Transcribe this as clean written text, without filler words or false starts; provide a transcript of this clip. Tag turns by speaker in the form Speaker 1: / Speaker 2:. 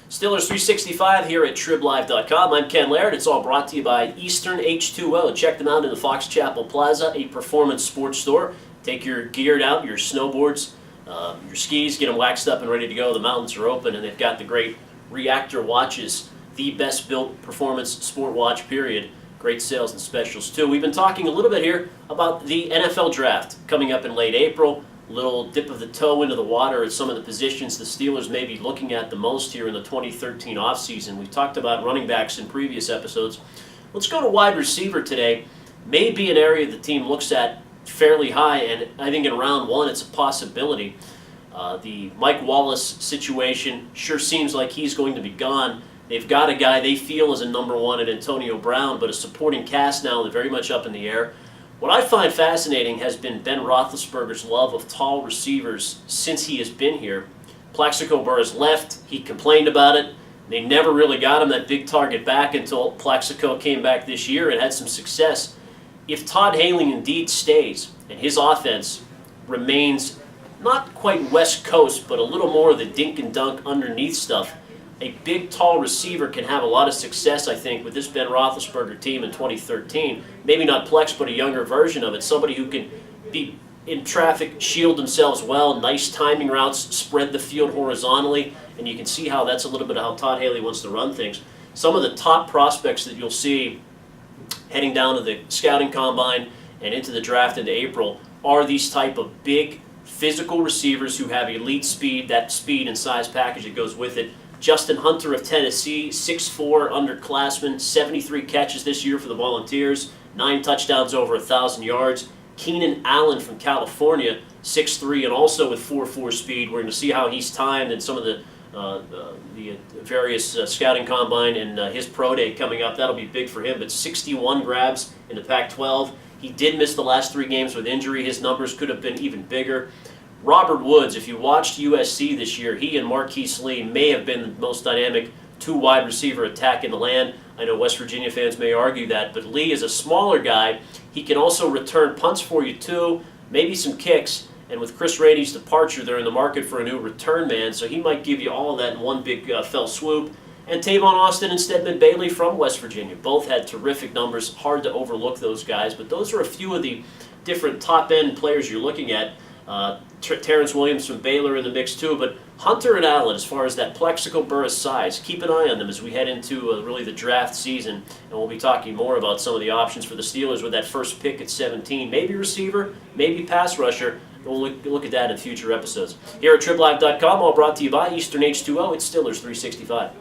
Speaker 1: Steelers 365 here at TribLive.com. I'm Ken Laird. It's all brought to you by Eastern H2O. Check them out in the Fox Chapel Plaza, a performance sports store. Take your gear out, your snowboards, your skis, get them waxed up and ready to go. The mountains are open, and they've got the great Reactor watches, the best built performance sport watch, period. Great sales and specials, too. We've been talking a little bit here about the NFL draft coming up in late April. Little dip of the toe into the water at some of the positions the Steelers may be looking at the most here in the 2013 offseason. We've talked about running backs in previous episodes. Let's go to wide receiver today. Maybe an area the team looks at fairly high, and I think in round one it's a possibility. The Mike Wallace situation sure seems like he's going to be gone. They've got a guy they feel is a number one at Antonio Brown, but a supporting cast now that's very much up in the air. What I find fascinating has been Ben Roethlisberger's love of tall receivers since he has been here. Plaxico Burress left. He complained about it. They never really got him that big target back until Plaxico came back this year and had some success. If Todd Haley indeed stays and his offense remains not quite West Coast, but a little more of the dink and dunk underneath stuff, a big, tall receiver can have a lot of success, I think, with this Ben Roethlisberger team in 2013. Maybe not Plex, but a younger version of it. Somebody who can be in traffic, shield themselves well, nice timing routes, spread the field horizontally, and you can see how that's a little bit of how Todd Haley wants to run things. Some of the top prospects that you'll see heading down to the scouting combine and into the draft into April are these type of big, physical receivers who have elite speed, that speed and size package that goes with it. Justin Hunter of Tennessee, 6'4", underclassman, 73 catches this year for the Volunteers, 9 touchdowns over 1,000 yards. Keenan Allen from California, 6'3", and also with 4.4 speed. We're going to see how he's timed in some of the various scouting combine and his pro day coming up. That'll be big for him, but 61 grabs in the Pac-12. He did miss the last 3 games with injury. His numbers could have been even bigger. Robert Woods, if you watched USC this year, he and Marquise Lee may have been the most dynamic 2 wide receiver attack in the land. I know West Virginia fans may argue that, but Lee is a smaller guy. He can also return punts for you too, maybe some kicks, and with Chris Rainey's departure, they're in the market for a new return man, so he might give you all of that in one big fell swoop. And Tavon Austin and Stedman Bailey from West Virginia both had terrific numbers. Hard to overlook those guys, but those are a few of the different top-end players you're looking at. Terrence Williams from Baylor in the mix too, but Hunter and Allen, as far as that Plaxico Burress size, keep an eye on them as we head into really the draft season, and we'll be talking more about some of the options for the Steelers with that first pick at 17. Maybe receiver, maybe pass rusher. We'll look at that in future episodes. Here at TribLive.com, all brought to you by Eastern H2O. It's Steelers 365.